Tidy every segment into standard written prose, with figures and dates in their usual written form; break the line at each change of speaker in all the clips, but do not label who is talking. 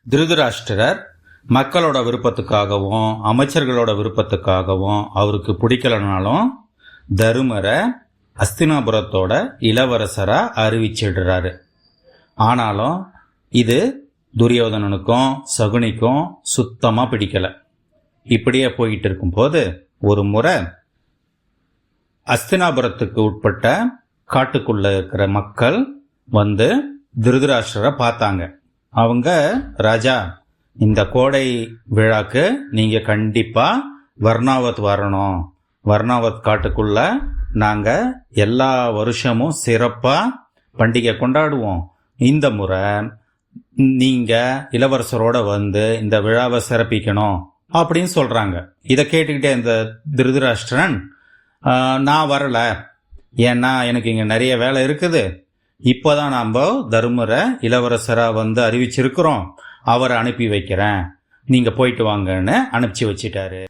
திருதராஷ்டிரர் மக்களோட விருப்பத்துக்காகவும் அமைச்சர்களோட விருப்பத்துக்காகவும் அவருக்கு பிடிக்கலனாலும் தருமரை அஸ்தினாபுரத்தோட இளவரசரா அறிவிச்சிடுறாரு. ஆனாலும் இது துரியோதனனுக்கும் சகுனிக்கும் சுத்தமா பிடிக்கல. இப்படியே போயிட்டு இருக்கும் போது ஒரு முறை அஸ்தினாபுரத்துக்கு உட்பட்ட காட்டுக்குள்ள இருக்கிற மக்கள் வந்து திருதராஷ்டிரரை பார்த்தாங்க. அவங்க, ராஜா, இந்த கோடை விழாக்கு நீங்க கண்டிப்பா வர்ணாவத் வரணும். வர்ணாவத் காட்டுக்குள்ள நாங்க எல்லா வருஷமும் சிறப்பா பண்டிகை கொண்டாடுவோம். இந்த முறை நீங்க இளவரசரோட வந்து இந்த விழாவை சிறப்பிக்கணும் அப்படின்னு சொல்றாங்க. இதை கேட்டுக்கிட்டே இந்த திருதராஷ்டிரன், நான் வரல, ஏன்னா எனக்கு இங்க நிறைய வேலை இருக்குது. இப்போதான் நாம தருமரை இளவரசரா வந்து அறிவிச்சிருக்கிறோம், அவரை அனுப்பி வைக்கிறேன், நீங்க போயிட்டு வாங்கன்னு அனுப்பிச்சு வச்சிட்டாரு.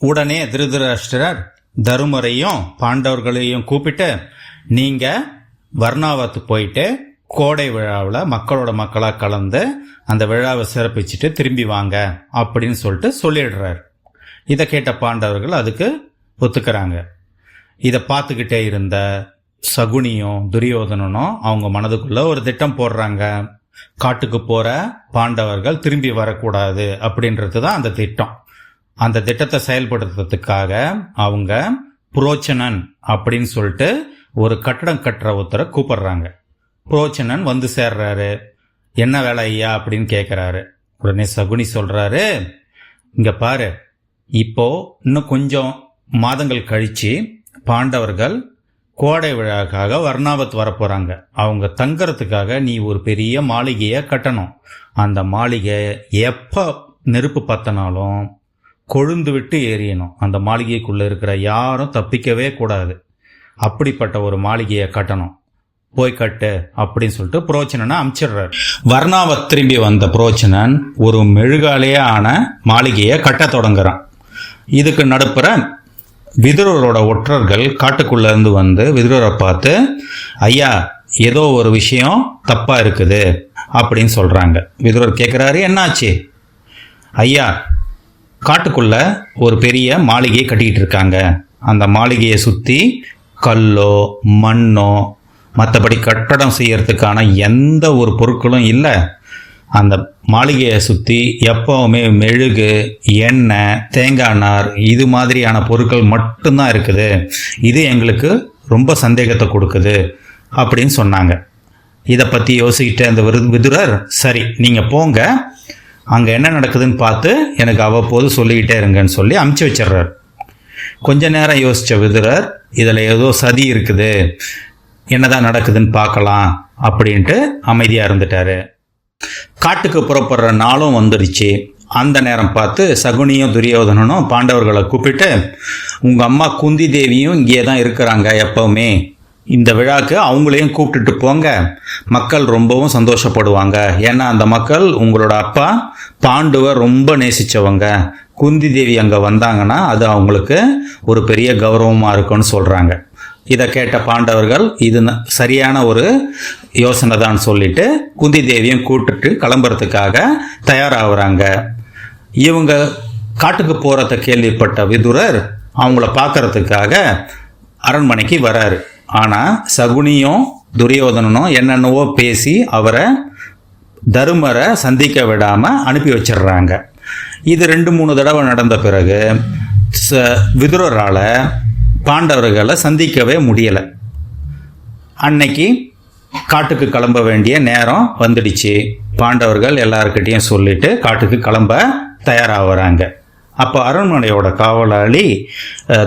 உடனே திருதராஷ்டிரர் தருமரையும் பாண்டவர்களையும் கூப்பிட்டு, நீங்க வர்ணாவத்து போயிட்டு கோடை விழாவில் மக்களோட மக்களாக கலந்து அந்த விழாவை சிறப்பிச்சுட்டு திரும்பி வாங்க அப்படின்னு சொல்லிடுறாரு. இதை கேட்ட பாண்டவர்கள் அதுக்கு ஒத்துக்கிறாங்க. இதை பார்த்துக்கிட்டே இருந்த சகுனியும் துரியோதனனும் அவங்க மனதுக்குள்ள ஒரு திட்டம் போடுறாங்க. காட்டுக்கு போற பாண்டவர்கள் திரும்பி வரக்கூடாது அப்படின்றது தான் அந்த திட்டம். அந்த திட்டத்தை செயல்படுத்துறதுக்காக அவங்க புரோச்சனன் அப்படின்னு சொல்லிட்டு ஒரு கட்டடம் கட்டுற ஒருத்தரை கூப்பிடுறாங்க. புரோச்சனன் வந்து சேர்றாரு. என்ன வேலை ஐயா அப்படின்னு கேட்கிறாரு. உடனே சகுனி சொல்றாரு, இங்க பாரு, இப்போ இன்னும் கொஞ்சம் மாதங்கள் கழிச்சு பாண்டவர்கள் கோடை விழாக்காக வர்ணாவத் வரப்போறாங்க. அவங்க தங்கறதுக்காக நீ ஒரு பெரிய மாளிகையை கட்டணும். அந்த மாளிகை எப்ப நெருப்பு பத்தினாலும் கொழுந்து விட்டு எரியணும். அந்த மாளிகைக்குள்ள இருக்கிற யாரும் தப்பிக்கவே கூடாது. அப்படிப்பட்ட ஒரு மாளிகையை கட்டணும், போய் கட்டு அப்படின்னு சொல்லிட்டு புரோச்சனனை அனுப்பிச்சிடுறாரு. வர்ணாவத் திரும்பி வந்த புரோச்சனன் ஒரு மெழுகாலேயே ஆன மாளிகையை கட்ட தொடங்குறான். இதுக்கு நடுப்புற விதுரரோட ஒற்றர்கள் காட்டுக்குள்ள இருந்து வந்து விதுரரை பார்த்து, ஐயா, ஏதோ ஒரு விஷயம் தப்பா இருக்குது அப்படின்னு சொல்றாங்க. விதுரர் கேட்கிறாரு, என்னாச்சு? ஐயா, காட்டுக்குள்ள ஒரு பெரிய மாளிகையை கட்டிக்கிட்டு இருக்காங்க. அந்த மாளிகையை சுத்தி கல்லோ மண்ணோ மற்றபடி கட்டடம் செய்யறதுக்கான எந்த ஒரு பொருட்களும் இல்லை. அந்த மாளிகையை சுற்றி எப்பவுமே மெழுகு, எண்ணெய், தேங்காய் நார் இது மாதிரியான பொருட்கள் மட்டும்தான் இருக்குது. இது எங்களுக்கு ரொம்ப சந்தேகத்தை கொடுக்குது அப்படின்னு சொன்னாங்க. இதை பற்றி யோசிக்கிட்ட அந்த விதுரர், சரி நீங்கள் போங்க, அங்கே என்ன நடக்குதுன்னு பார்த்து எனக்கு அவ்வப்போது சொல்லிக்கிட்டே இருங்கன்னு சொல்லி அமுச்சு வச்சிடுறார். கொஞ்ச நேரம் யோசித்த விதுரர், இதில் ஏதோ சதி இருக்குது, என்னதான் நடக்குதுன்னு பார்க்கலாம் அப்படின்ட்டு அமைதியாக இருந்துட்டாரு. காட்டுக்கு புறப்படுற நாளும் வந்துடுச்சு. அந்த நேரம் பார்த்து சகுனியும் துரியோதனனும் பாண்டவர்களை கூப்பிட்டு, உங்கள் அம்மா குந்தி தேவியும் இங்கே தான் இருக்கிறாங்க எப்பவுமே, இந்த விழாக்கு அவங்களையும் கூப்பிட்டுட்டு போங்க, மக்கள் ரொம்பவும் சந்தோஷப்படுவாங்க. ஏன்னா அந்த மக்கள் உங்களோட அப்பா பாண்டுவை ரொம்ப நேசித்தவங்க. குந்தி தேவி அங்கே வந்தாங்கன்னா அது அவங்களுக்கு ஒரு பெரிய கௌரவமாக இருக்கும்னு சொல்கிறாங்க. இதை கேட்ட பாண்டவர்கள் இது சரியான ஒரு யோசனை தான் சொல்லிட்டு குந்தி தேவியும் கூப்பிட்டு கிளம்புறதுக்காக தயாராகிறாங்க. இவங்க காட்டுக்கு போகிறத கேள்விப்பட்ட விதுரர் அவங்கள பார்க்கறதுக்காக அரண்மனைக்கு வராரு. ஆனால் சகுனியும் துரியோதனனும் என்னென்னவோ பேசி அவரை தருமரை சந்திக்க விடாமல் அனுப்பி வச்சிடுறாங்க. இது 2-3 தடவை நடந்த பிறகு விதுரரால் பாண்டவர்களை சந்திக்கவே முடியலை. அன்னைக்கு காட்டுக்கு கிளம்ப வேண்டிய நேரம் வந்துடுச்சு. பாண்டவர்கள் எல்லாருக்கிட்டையும் சொல்லிட்டு காட்டுக்கு கிளம்ப தயாராகிறாங்க. அப்போ அரண்மனையோட காவலாளி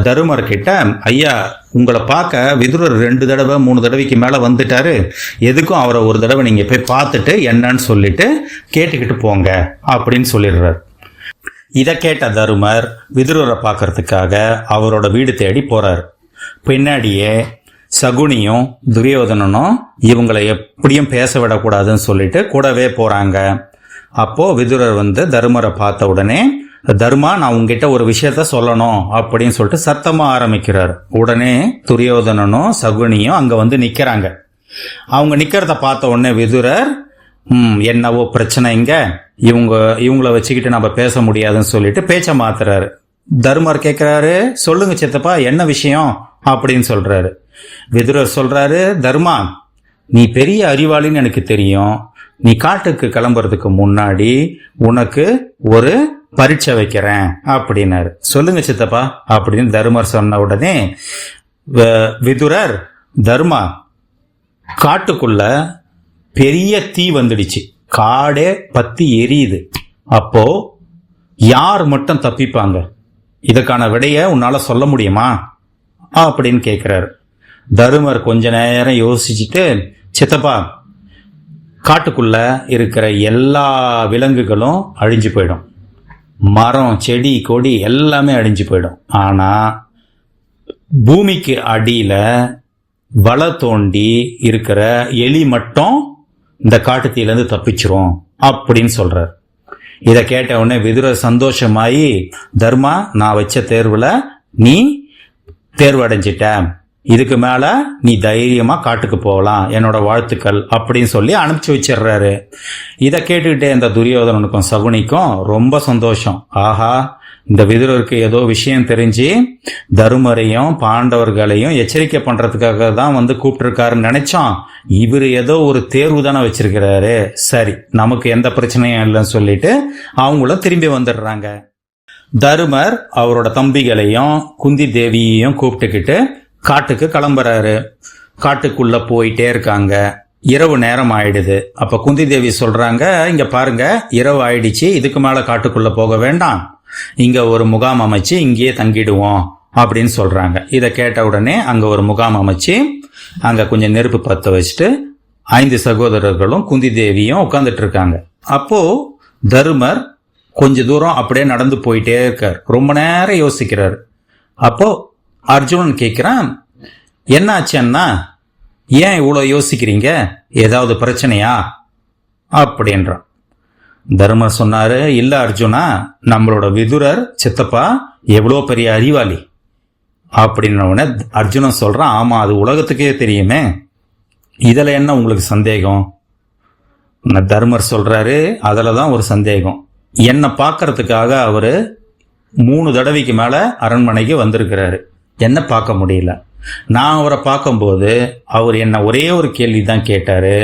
தருமர்கிட்ட, ஐயா, உங்களை பார்க்க விதுரர் 2 தடவை 3 தடவைக்கு மேலே வந்துட்டாரு, எதுக்கும் அவரை ஒரு தடவை நீங்கள் போய் பார்த்துட்டு என்னன்னு சொல்லிட்டு கேட்டுக்கிட்டு போங்க அப்படின்னு சொல்லிடுறார். இதை கேட்ட தருமர் விதுரரை பார்க்கறதுக்காக அவரோட வீடு தேடி போறார். பின்னாடியே சகுனியும் துரியோதனனும் இவங்களை எப்படியும் பேச விடக்கூடாதுன்னு சொல்லிட்டு கூடவே போறாங்க. அப்போ விதுரர் வந்து தருமரை பார்த்த உடனே, தர்மா, நான் உங்ககிட்ட ஒரு விஷயத்த சொல்லணும் அப்படின்னு சொல்லிட்டு சத்தமா ஆரம்பிக்கிறார். உடனே துரியோதனனும் சகுனியும் அங்க வந்து நிக்கிறாங்க. அவங்க நிக்கிறத பார்த்த உடனே விதுரர், என்னவோ பிரச்சனை இங்க, இவங்கள வச்சுக்கிட்டு நம்ம பேச முடியாதுன்னு சொல்லிட்டு பேச்ச மாத்துறாரு. தர்மர் கேட்கிறாரு, சொல்லுங்க சித்தப்பா என்ன விஷயம் அப்படின்னு சொல்றாரு. விதுரர் சொல்றாரு, தர்மா நீ பெரிய அறிவாளின்னு எனக்கு தெரியும். நீ காட்டுக்கு கிளம்புறதுக்கு முன்னாடி உனக்கு ஒரு பரீட்சை வைக்கிறேன் அப்படின்னாரு. சொல்லுங்க சித்தப்பா அப்படின்னு தர்மர் சொன்ன உடனே விதுரர், தர்மா காட்டுக்குள்ள பெரிய தீ வந்துடுச்சு, காடே பத்தி எரியுது. அப்போ யார் மட்டும் தப்பிப்பாங்க? இதுக்கான விடைய உன்னால சொல்ல முடியுமா அப்படின்னு கேட்கிறாரு. தருமர் கொஞ்ச நேரம் யோசிச்சுட்டு, சித்தப்பா காட்டுக்குள்ள இருக்கிற எல்லா விலங்குகளும் அழிஞ்சு போயிடும், மரம் செடி கொடி எல்லாமே அழிஞ்சு போயிடும். ஆனா பூமிக்கு அடியில வள தோண்டி இருக்கிற எலி மட்டும் இந்த காட்டுத்தீலேருந்து தப்பிச்சிரும் அப்படின்னு சொல்றார். இதை கேட்ட உடனே விதுரர் சந்தோஷமாயி, தர்மா நான் வச்ச தேர்வுல நீ தேர்வு அடைஞ்சிட்ட, இதுக்கு மேல நீ தைரியமா காட்டுக்கு போகலாம், என்னோட வாழ்த்துக்கள் அப்படின்னு சொல்லி அனுப்பிச்சு வச்சிடுறாரு. இதை கேட்டுக்கிட்டே இந்த துரியோதனனுக்கும் சகுனிக்கும் ரொம்ப சந்தோஷம். ஆஹா, இந்த விதுரருக்கு ஏதோ விஷயம் தெரிஞ்சு தருமரையும் பாண்டவர்களையும் எச்சரிக்கை பண்றதுக்காக தான் வந்து கூப்பிட்டுருக்காருன்னு நினைச்சோம். இவர் ஏதோ ஒரு தேர்வு தானே வச்சிருக்கிறாரு, சரி நமக்கு எந்த பிரச்சனையும் இல்லைன்னு சொல்லிட்டு அவங்களும் திரும்பி வந்துடுறாங்க. தருமர் அவரோட தம்பிகளையும் குந்தி தேவியையும் கூப்பிட்டுக்கிட்டு காட்டுக்கு கிளம்புறாரு. காட்டுக்குள்ள போயிட்டே இருக்காங்க. இரவு நேரம் ஆயிடுது. அப்ப குந்தி தேவி சொல்றாங்க, இங்க பாருங்க இரவு ஆயிடுச்சு, இதுக்கு மேல காட்டுக்குள்ள போக வேண்டாம், இங்க ஒரு முகாம் அமைச்சு இங்கேயே தங்கிடுவோம் அப்படின்னு சொல்றாங்க. இதை கேட்ட உடனே அங்க ஒரு முகாம் அமைச்சு அங்க கொஞ்சம் நெருப்பு பத்த வச்சுட்டு 5 சகோதரர்களும் குந்தி தேவியும் உட்கார்ந்துட்டு இருக்காங்க. அப்போ தருமர் கொஞ்ச தூரம் அப்படியே நடந்து போயிட்டே இருக்கார். ரொம்ப நேரம் யோசிக்கிறார். அப்போ அர்ஜுனன் கேட்கிறான், என்ன ஆச்சுன்னா ஏன் இவ்வளவு யோசிக்கிறீங்க, ஏதாவது பிரச்சனையா அப்படின்றான். தர்மர் சொன்னாரு, இல்ல அர்ஜுனா, நம்மளோட விதுரர் சித்தப்பா எவ்வளோ பெரிய அறிவாளி அப்படின்ன உடனே அர்ஜுனன் சொல்றான், ஆமா அது உலகத்துக்கே தெரியுமே, இதுல என்ன உங்களுக்கு சந்தேகம்? தர்மர் சொல்றாரு, அதுலதான் ஒரு சந்தேகம், என்னை பார்க்கறதுக்காக அவரு 3 தடவைக்கு மேல அரண்மனைக்கு வந்திருக்கிறாரு, என்ன பார்க்க முடியல. நான் அவரை பார்க்கும்போது அவர் என்ன ஒரே ஒரு கேள்வி தான் கேட்டாரு.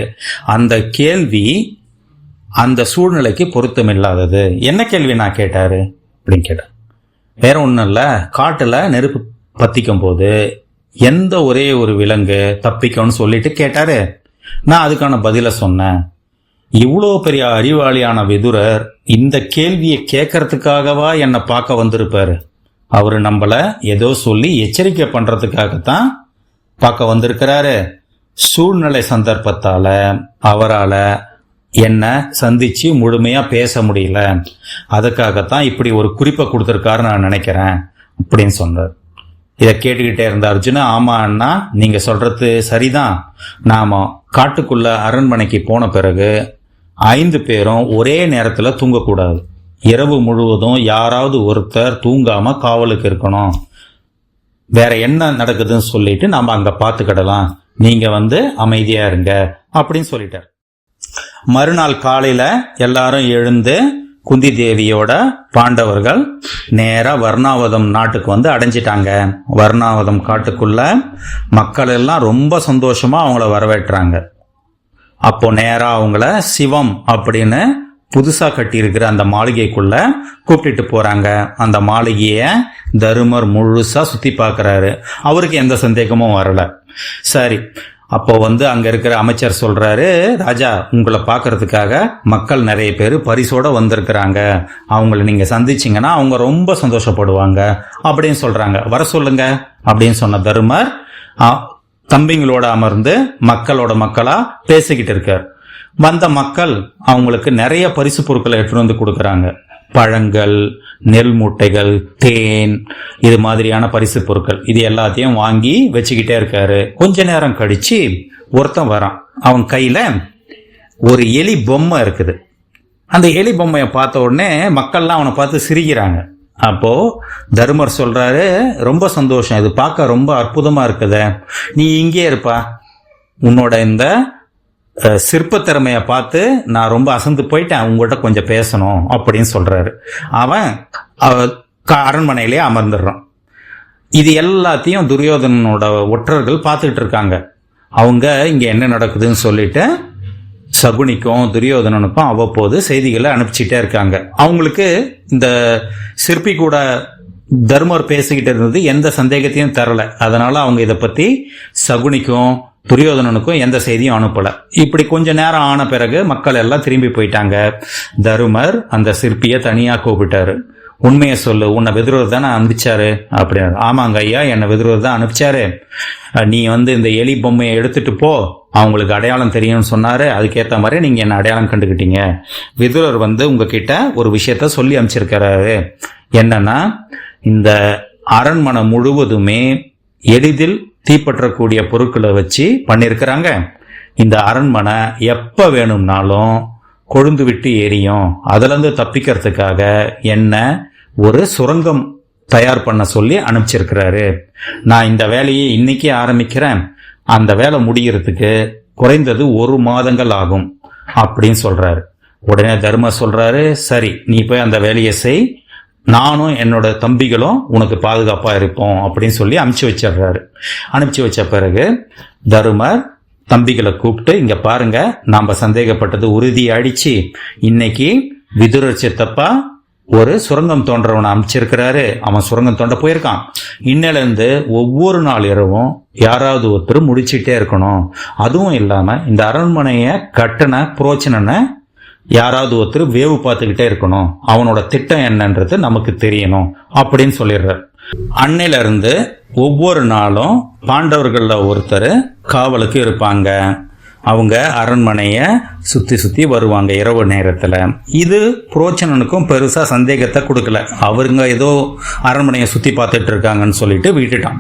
அந்த கேள்வி அந்த சூழ்நிலைக்கு பொருத்தம் இல்லாதது. என்ன கேள்வி நான் கேட்டாரு அப்படின்னு கேட்டார். வேற ஒன்றும் இல்லை, காட்டுல நெருப்பு பத்திக்கும் போது எந்த ஒரே ஒரு விலங்கு தப்பிக்கும்னு சொல்லிட்டு கேட்டாரு. நான் அதுக்கான பதில சொன்னேன். இவ்வளோ பெரிய அறிவாளியான விதுரர் இந்த கேள்வியை கேட்கறதுக்காகவா என்னை பார்க்க வந்திருப்பாரு? அவரு நம்மள ஏதோ சொல்லி எச்சரிக்கை பண்றதுக்காகத்தான் பார்க்க வந்திருக்கிறாரு. சூழ்நிலை சந்தர்ப்பத்தால அவரால என்ன சந்திச்சு முழுமையா பேச முடியல, அதுக்காகத்தான் இப்படி ஒரு குறிப்பை கொடுத்திருக்காரு நான் நினைக்கிறேன் அப்படின்னு சொன்னார். இதை கேட்டுக்கிட்டே இருந்த அர்ஜுனா, ஆமா அண்ணா நீங்க சொல்றது சரிதான், நாம காட்டுக்குள்ள அரண்மனைக்கு போன பிறகு 5 பேரும் ஒரே நேரத்துல தூங்கக்கூடாது, இரவு முழுவதும் யாராவது ஒருத்தர் தூங்காம காவலுக்கு இருக்கணும், வேற என்ன நடக்குதுன்னு சொல்லிட்டு நாம அங்க பாத்துக்கிடலாம், நீங்க அமைதியா இருங்க அப்படின்னு சொல்லிட்டார். மறுநாள் காலையில எல்லாரும் எழுந்து குந்தி தேவியோட பாண்டவர்கள் நேரா வர்ணாவதம் நாட்டுக்கு அடைஞ்சிட்டாங்க. வர்ணாவதம் காட்டுக்குள்ள மக்கள் எல்லாம் ரொம்ப சந்தோஷமா அவங்கள வரவேற்றாங்க. அப்போ நேரா அவங்கள சிவம் அப்படின்னு புதுசா கட்டி இருக்கிற அந்த மாளிகைக்குள்ள கூப்பிட்டு போறாங்க. அந்த மாளிகைய தருமர் முழுசா சுத்தி பார்க்கறாரு. அவருக்கு எந்த சந்தேகமும் வரல. சரி, அப்போ அங்க இருக்கிற அமைச்சர் சொல்றாரு, ராஜா உங்களை பார்க்கறதுக்காக மக்கள் நிறைய பேர் பரிசோட வந்திருக்கிறாங்க, அவங்களை நீங்க சந்திச்சிங்கன்னா அவங்க ரொம்ப சந்தோஷப்படுவாங்க அப்படின்னு சொல்றாங்க, வர சொல்லுங்க அப்படின்னு சொன்ன தருமர் தம்பிங்களோட அமர்ந்து மக்களா பேசிக்கிட்டு இருக்கார். வந்த மக்கள் அவங்களுக்கு நிறைய பரிசு பொருட்களை எடுத்துட்டு கொடுக்கறாங்க. பழங்கள், நெல் மூட்டைகள், தேன், இது மாதிரியான பரிசு பொருட்கள், இது எல்லாத்தையும் வாங்கி வச்சுக்கிட்டே இருக்காரு. கொஞ்ச நேரம் கழிச்சு ஒருத்தன் வரான். அவன் கையில ஒரு எலி பொம்மை இருக்குது. அந்த எலி பொம்மையை பார்த்த உடனே மக்கள்லாம் அவனை பார்த்து சிரிக்கிறாங்க. அப்போ தருமர் சொல்றாரு, ரொம்ப சந்தோஷம், இது பார்க்க ரொம்ப அற்புதமா இருக்குத, நீ இங்கே இருப்பா, உன்னோட இந்த சிற்ப திறமையை பார்த்து நான் ரொம்ப அசந்து போயிட்டேன், உங்கள்கிட்ட கொஞ்சம் பேசணும் அப்படின்னு சொல்றாரு. அவன் அரண்மனையிலே அமர்ந்துடுறான். இது எல்லாத்தையும் துரியோதனனோட ஒற்றர்கள் பார்த்துக்கிட்டு இருக்காங்க. அவங்க இங்க என்ன நடக்குதுன்னு சொல்லிட்டு சகுனிக்கும் துரியோதனனுக்கும் அவ்வப்போது செய்திகளை அனுப்பிச்சிட்டே இருக்காங்க. அவங்களுக்கு இந்த சிற்பி கூட தர்மர் பேசிக்கிட்டு இருந்தது எந்த சந்தேகத்தையும் தரல. அதனால அவங்க இதை பத்தி சகுனிக்கும் துரியோதனனுக்கும் எந்த செய்தியும் அனுப்பல. இப்படி கொஞ்ச நேரம் ஆன பிறகு மக்கள் எல்லாம் திரும்பி போயிட்டாங்க. தருமர் அந்த சிற்பியை தனியா கூப்பிட்டாரு. உண்மையை சொல்லு, உன்னை விதுரர் தானே அனுப்பிச்சாரு அப்படின்னு. ஆமாங்க ஐயா, என்னை விதுரர் தான் அனுப்பிச்சாரு. நீ இந்த எலி பொம்மையை எடுத்துட்டு போ, அவங்களுக்கு அடையாளம் தெரியும்னு சொன்னாரு. அதுக்கேற்ற மாதிரி நீங்க என்ன அடையாளம் கண்டுக்கிட்டீங்க. விதுரர் உங்ககிட்ட ஒரு விஷயத்த சொல்லி அனுப்பிச்சிருக்கிறாரு. என்னன்னா, இந்த அரண்மனை முழுவதுமே எளிதில் தீப்பற்றக்கூடிய பொருட்களை வச்சு பண்ணிருக்கிறாங்க. இந்த அரண்மனை எப்ப வேணும்னாலும் கொழுந்து விட்டு எரியும். அதுல இருந்து தப்பிக்கிறதுக்காக என்ன ஒரு சுரங்கம் தயார் பண்ண சொல்லி அனுப்பிச்சிருக்கிறாரு. நான் இந்த வேலையை இன்னைக்கு ஆரம்பிக்கிறேன். அந்த வேலை முடிகிறதுக்கு குறைந்தது 1 மாதங்கள் ஆகும் அப்படின்னு சொல்றாரு. உடனே தர்மர் சொல்றாரு, சரி நீ போய் அந்த வேலையை செய், நானும் என்னோட தம்பிகளும் உனக்கு பாதுகாப்பா இருப்போம் அப்படின்னு சொல்லி அனுப்பிச்சு வச்சிடுறாரு. அனுப்பிச்சு வச்ச பிறகு தருமர் தம்பிகளை கூப்பிட்டு, இங்க பாருங்க, நாம சந்தேகப்பட்டது உறுதியாயிடுச்சு. இன்னைக்கு விதுரர் சித்தப்பா ஒரு சுரங்கம் தோன்றவனை அமைச்சிருக்கிறாரு. அவன் சுரங்கம் தோண்ட போயிருக்கான். இன்னையில இருந்து ஒவ்வொரு நாள் இரவும் யாராவது ஒருத்தர் முடிச்சுட்டே இருக்கணும். அதுவும் இல்லாம இந்த அரண்மனைய கட்டண புரோச்சனை யாராவது ஒருத்தர் வேவு பார்த்துக்கிட்டே இருக்கணும். அவனோட திட்டம் என்னன்றது நமக்கு தெரியணும் அப்படின்னு சொல்லிடுறார். அன்னையில இருந்து ஒவ்வொரு நாளும் பாண்டவர்கள்ல ஒருத்தர் காவலுக்கு இருப்பாங்க. அவங்க அரண்மனைய சுத்தி சுத்தி வருவாங்க இரவு நேரத்துல. இது புரோச்சனனுக்கும் பெருசா சந்தேகத்தை கொடுக்கல. அவருங்க ஏதோ அரண்மனையை சுத்தி பார்த்துட்டு இருக்காங்கன்னு சொல்லிட்டு விட்டுட்டான்.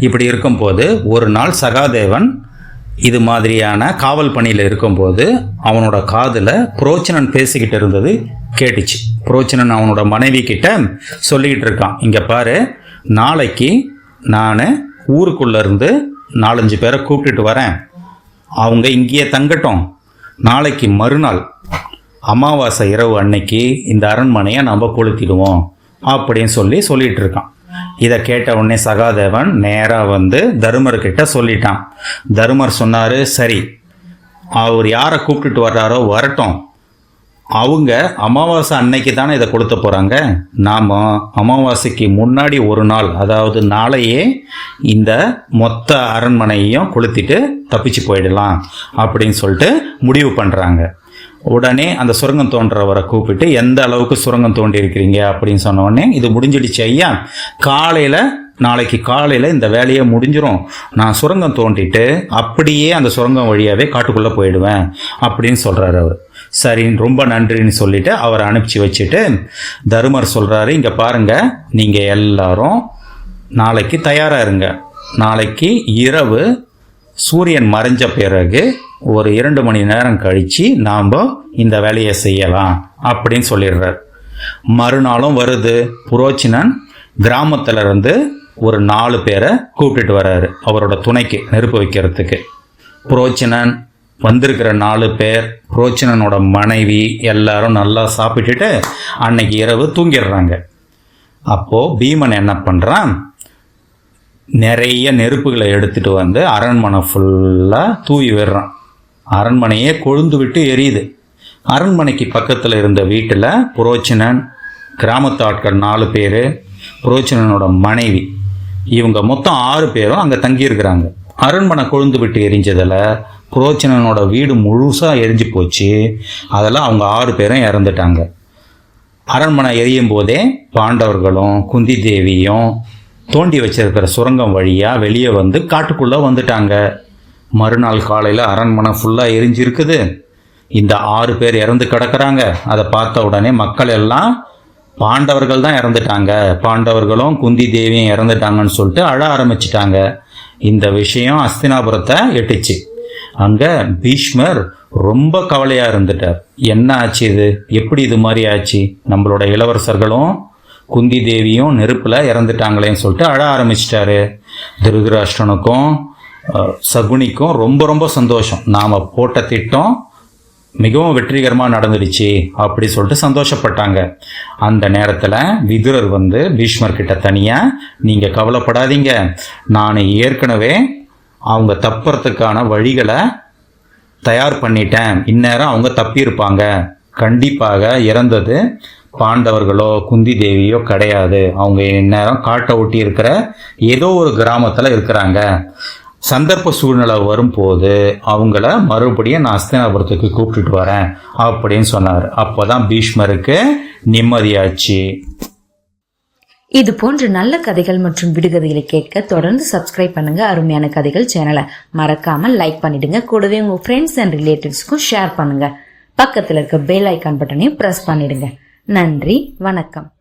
இப்படி இருக்கும்போது ஒரு நாள் சகாதேவன் இது மாதிரியான காவல் பணியில இருக்கும்போது அவனோட காதுல புரோச்சனன் பேசிக்கிட்டு இருந்தது கேட்டுச்சு. புரோச்சனன் அவனோட மனைவி கிட்ட சொல்லிக்கிட்டு இருக்கான், இங்க பாரு, நாளைக்கு நான் ஊருக்குள்ள இருந்து 4-5 பேரை கூப்பிட்டுட்டு வரேன். அவங்க இங்கேயே தங்கட்டும். நாளைக்கு மறுநாள் அமாவாசை இரவு அன்னைக்கு இந்த அரண்மனையை நம்ம கொளுத்திடுவோம் அப்படின்னு சொல்லிட்டு இருக்கான். இதை கேட்ட உடனே சகாதேவன் நேரா தருமர் கிட்ட சொல்லிட்டான். தருமர் சொன்னாரு, சரி, அவர் யாரை கூப்பிட்டுட்டு வர்றாரோ வரட்டும். அவங்க அமாவாசை அன்னைக்கு தானே இதை கொளுத்த போறாங்க. நாம அமாவாசைக்கு முன்னாடி ஒரு நாள், அதாவது நாளையே இந்த மொத்த அரண்மனையையும் கொளுத்திட்டு தப்பிச்சு போயிடலாம் அப்படின்னு சொல்லிட்டு முடிவு பண்றாங்க. உடனே அந்த சுரங்கம் தோன்றவரை கூப்பிட்டு, எந்த அளவுக்கு சுரங்கம் தோண்டி இருக்கிறீங்க அப்படின்னு சொன்ன உடனே, இது முடிஞ்சிடுச்சு ஐயா, நாளைக்கு காலையில இந்த வேலையை முடிஞ்சிரும். நான் சுரங்கம் தோண்டிட்டு அப்படியே அந்த சுரங்கம் வழியாவே காட்டுக்குள்ள போயிடுவேன் அப்படின்னு சொல்றாரு அவர். சரி, ரொம்ப நன்றின்னு சொல்லிட்டு அவரை அனுப்பிச்சு வச்சுட்டு தருமர் சொல்றாரு, இங்க பாருங்க, நீங்க எல்லாரும் நாளைக்கு தயாரா இருங்க. நாளைக்கு இரவு சூரியன் மறைஞ்ச பிறகு ஒரு 2 மணி நேரம் கழிச்சு நாம இந்த வேலையை செய்யலாம் அப்படின்னு சொல்லிடுறார். மறுநாளும் வருது. புரோச்சனன் கிராமத்துல இருந்து ஒரு 4 பேரை கூப்பிட்டுட்டு வர்றாரு அவரோட துணைக்கு நெருப்பு வைக்கிறதுக்கு. புரோச்சனன் வந்திருக்கிற 4 பேர், புரோச்சனனோட மனைவி எல்லாரும் நல்லா சாப்பிட்டுட்டு அன்னைக்கு இரவு தூங்கிடுறாங்க. அப்போ பீமன் என்ன பண்றான், நிறைய நெருப்புகளை எடுத்துட்டு அரண்மனை ஃபுல்லா தூவி விடுறான். அரண்மனையே கொழுந்து விட்டு எரியுது. அரண்மனைக்கு பக்கத்துல இருந்த வீட்டுல புரோச்சனன், கிராமத்து ஆட்கள் 4 பேரு, புரோச்சனனோட மனைவி, இவங்க மொத்தம் 6 பேரும் அங்க தங்கி இருக்கிறாங்க. அரண்மனை கொழுந்து விட்டு எரிஞ்சதுல புரோச்சனனோட வீடு முழுசா எரிஞ்சு போச்சு. அதெல்லாம் அவங்க 6 பேரும் இறந்துட்டாங்க. அரண்மனை எரியும் போதே பாண்டவர்களும் குந்தி தேவியும் தோண்டி வச்சிருக்கிற சுரங்கம் வழியா வெளியே காட்டுக்குள்ள வந்துட்டாங்க. மறுநாள் காலையில அரண்மனை ஃபுல்லா எரிஞ்சிருக்குது. இந்த 6 பேர் இறந்து கிடக்குறாங்க. அதை பார்த்த உடனே மக்கள் எல்லாம் பாண்டவர்கள் தான் இறந்துட்டாங்க, பாண்டவர்களும் குந்தி தேவியும் இறந்துட்டாங்கன்னு சொல்லிட்டு அழ ஆரம்பிச்சிட்டாங்க. இந்த விஷயம் அஸ்தினாபுரத்தை எட்டுச்சு. அங்க பீஷ்மர் ரொம்ப கவலையா இருந்துட்டார். என்ன ஆச்சு இது, எப்படி இது மாதிரி ஆச்சு, நம்மளோட இளவரசர்களும் குந்தி தேவியும் நெருப்புல இறந்துட்டாங்களேன்னு சொல்லிட்டு அழ ஆரம்பிச்சிட்டாரு. திருதராஷ்டிரனுக்கும் சகுனிக்கும் ரொம்ப ரொம்ப சந்தோஷம். நாம போட்ட திட்டம் மிகவும் வெற்றிகரமாக நடந்துடுச்சு அப்படி சொல்லிட்டு சந்தோஷப்பட்டாங்க. அந்த நேரத்தில் விதுரர் வந்து பீஷ்மர் கிட்ட தனியாக, நீங்கள் கவலைப்படாதீங்க, நான் ஏற்கனவே அவங்க தப்புறதுக்கான வழிகளை தயார் பண்ணிட்டேன். இந்நேரம் அவங்க தப்பியிருப்பாங்க. கண்டிப்பாக இறந்தது பாண்டவர்களோ குந்தி தேவியோ கிடையாது. அவங்க இந்நேரம் காட்டை ஒட்டி இருக்கிற ஏதோ ஒரு கிராமத்தில் இருக்கிறாங்க. சந்தர்ப்ப சூழ்நிலை வரும்போது அவங்கள மறுபடியும் நான் அஸ்தினாபுரத்துக்கு கூப்பிட்டுட்டு வரேன் அப்படின்னு சொன்னார். அப்போதான் பீஷ்மருக்கு நிம்மதியாச்சு.
இது போன்ற நல்ல கதைகள் மற்றும் விடுகதைகளை கேட்க தொடர்ந்து சப்ஸ்கிரைப் பண்ணுங்க. அருமையான கதைகள் சேனலை மறக்காம லைக் பண்ணிடுங்க. கூடவே உங்க ஃப்ரெண்ட்ஸ் அண்ட் ரிலேட்டிவ்ஸ்க்கும் ஷேர் பண்ணுங்க. பக்கத்துல இருக்க பெல் ஐக்கான் பட்டனையும் பிரஸ் பண்ணிடுங்க. நன்றி, வணக்கம்.